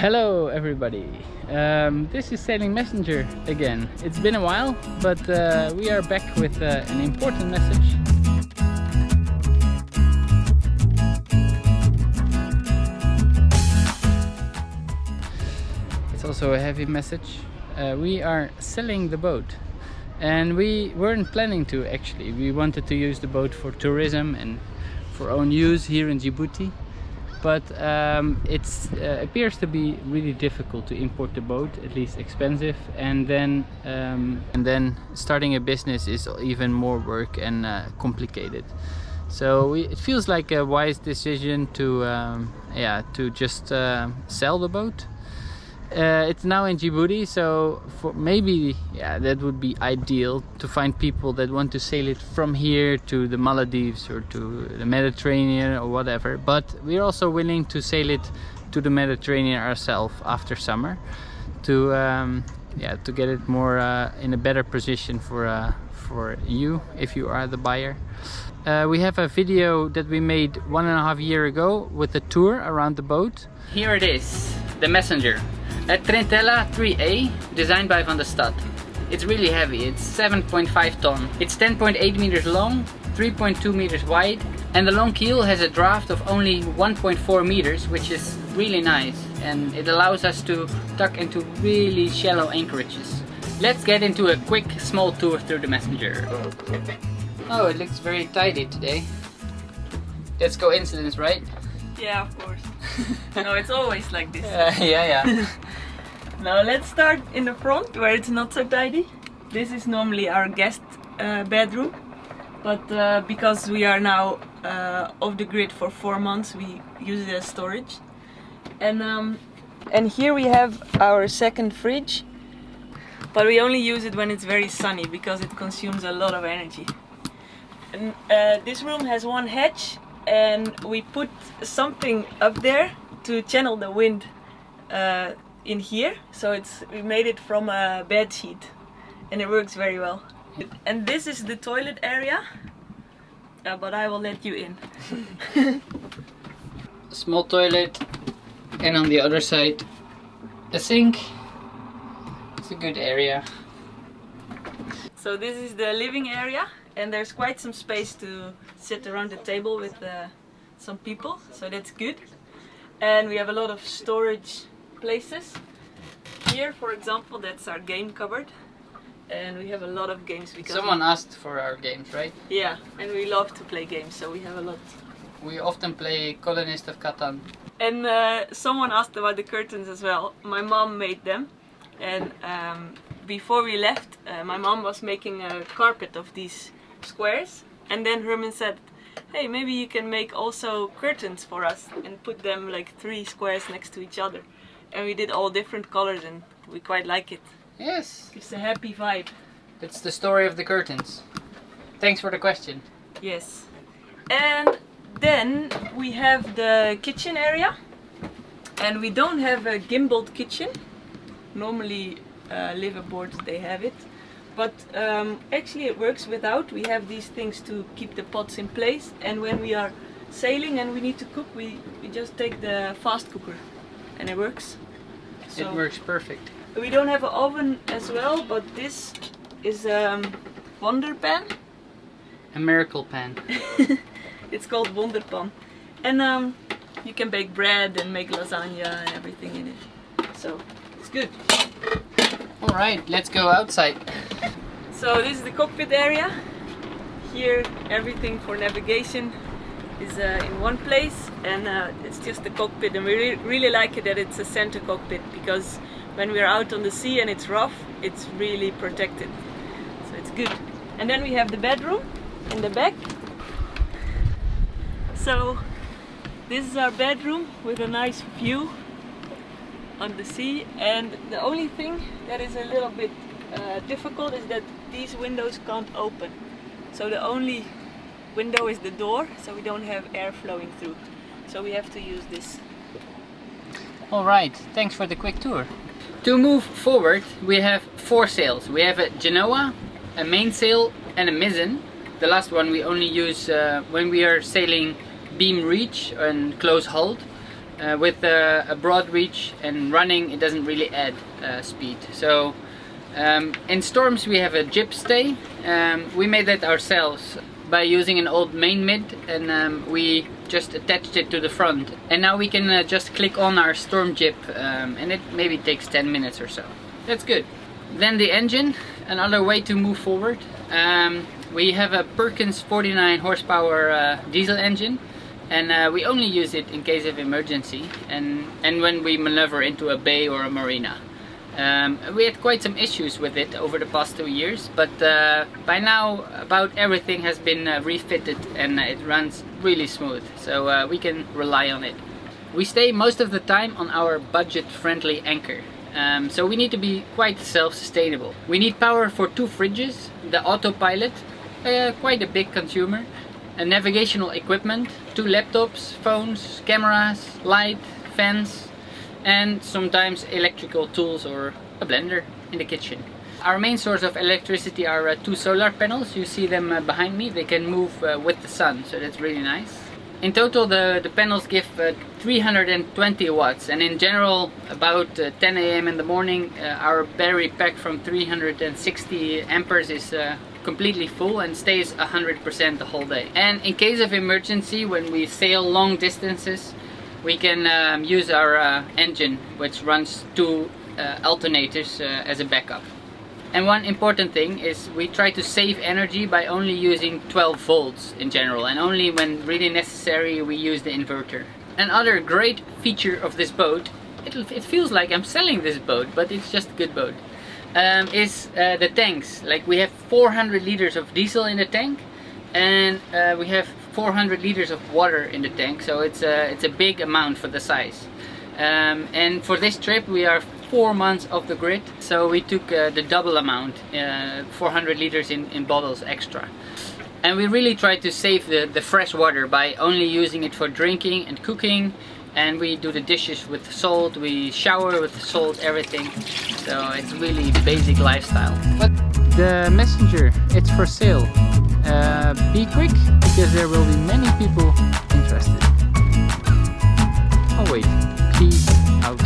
Hello everybody, this is Sailing Messenger again. It's been a while, but we are back with an important message. It's also a heavy message. We are selling the boat, and we weren't planning to actually. We wanted to use the boat for tourism and for own use here in Djibouti. But it appears to be really difficult to import the boat, at least expensive, and then starting a business is even more work and complicated. So it feels like a wise decision to just sell the boat. It's now in Djibouti, so maybe that would be ideal to find people that want to sail it from here to the Maldives or to the Mediterranean or whatever. But we're also willing to sail it to the Mediterranean ourselves after summer to get it more in a better position for you if you are the buyer. We have a video that we made 1.5 years ago with a tour around the boat. Here it is, the Messenger. A Trintella 3A, designed by Van der Stad. It's really heavy, it's 7.5 ton. It's 10.8 meters long, 3.2 meters wide, and the long keel has a draft of only 1.4 meters, which is really nice, and it allows us to tuck into really shallow anchorages. Let's get into a quick small tour through the Messenger. Oh, it looks very tidy today. That's coincidence, right? Yeah, of course. No, it's always like this. Yeah. Now let's start in the front where it's not so tidy. This is normally our guest bedroom, but because we are now off the grid for 4 months, we use it as storage. And here we have our second fridge, but we only use it when it's very sunny because it consumes a lot of energy. And this room has one hatch, and we put something up there to channel the wind in here, so we made it from a bed sheet, and it works very well. And this is the toilet area, but I will let you in. A small toilet, and on the other side a sink. It's a good area. So this is the living area, and there's quite some space to sit around the table with some people, so that's good. And we have a lot of storage places. Here, for example, that's our game cupboard, and we have a lot of games because someone asked for our games, right? Yeah, and we love to play games, so we have a lot. We often play Colonist of Catan. And someone asked about the curtains as well. My mom made them, and before we left, my mom was making a carpet of these squares, and then Hermen said, hey, maybe you can make also curtains for us and put them like 3 squares next to each other. And we did all different colors, and we quite like it. Yes. It's a happy vibe. That's the story of the curtains. Thanks for the question. Yes. And then we have the kitchen area, and we don't have a gimbaled kitchen. Normally liveaboards, they have it. But actually it works without. We have these things to keep the pots in place, and when we are sailing and we need to cook, we just take the fast cooker, and it works. So it works perfect. We don't have an oven as well, but this is Wonder Pan. A miracle pan. It's called Wonder Pan. And you can bake bread and make lasagna and everything in it. So it's good. Alright, let's go outside. So this is the cockpit area. Here everything for navigation is in one place, and it's just the cockpit, and we really like it that it's a center cockpit, because when we're out on the sea and it's rough, it's really protected. So it's good. And then we have the bedroom in the back. So this is our bedroom with a nice view on the sea, and the only thing that is a little bit difficult is that these windows can't open. So the only window is the door, so we don't have air flowing through. So we have to use this. Alright, thanks for the quick tour. To move forward, we have 4 sails. We have a Genoa, a mainsail, and a mizzen. The last one we only use when we are sailing beam reach and close hold. with a broad reach, and running it doesn't really add speed. So in storms we have a jib stay. We made that ourselves by using an old main mid, and we just attached it to the front, and now we can just click on our storm jib, and it maybe takes 10 minutes or so. That's good. Then the engine, another way to move forward. We have a Perkins 49 horsepower diesel engine, and we only use it in case of emergency and when we maneuver into a bay or a marina. We had quite some issues with it over the past 2 years, but by now about everything has been refitted, and it runs really smooth, so we can rely on it. We stay most of the time on our budget-friendly anchor, so we need to be quite self-sustainable. We need power for 2 fridges, the autopilot, quite a big consumer, and navigational equipment, 2 laptops, phones, cameras, light, fans, and sometimes electrical tools or a blender in the kitchen. Our main source of electricity are 2 solar panels. You see them behind me. They can move with the sun, so that's really nice. In total the panels give 320 watts, and in general about 10 AM in the morning our battery pack from 360 amperes is completely full and stays 100% the whole day. And in case of emergency, when we sail long distances, we can use our engine, which runs 2 alternators as a backup. And one important thing is we try to save energy by only using 12 volts in general, and only when really necessary we use the inverter. Another great feature of this boat, it feels like I'm selling this boat, but it's just a good boat, is the tanks. Like, we have 400 liters of diesel in the tank, and we have 400 liters of water in the tank, so it's a big amount for the size. And for this trip we are 4 months off the grid, so we took the double amount, 400 liters in bottles extra. And we really try to save the fresh water by only using it for drinking and cooking, and we do the dishes with salt, we shower with salt, everything. So it's really basic lifestyle. But the messenger, it's for sale. Be quick, because there will be many people interested. Oh wait, peace out.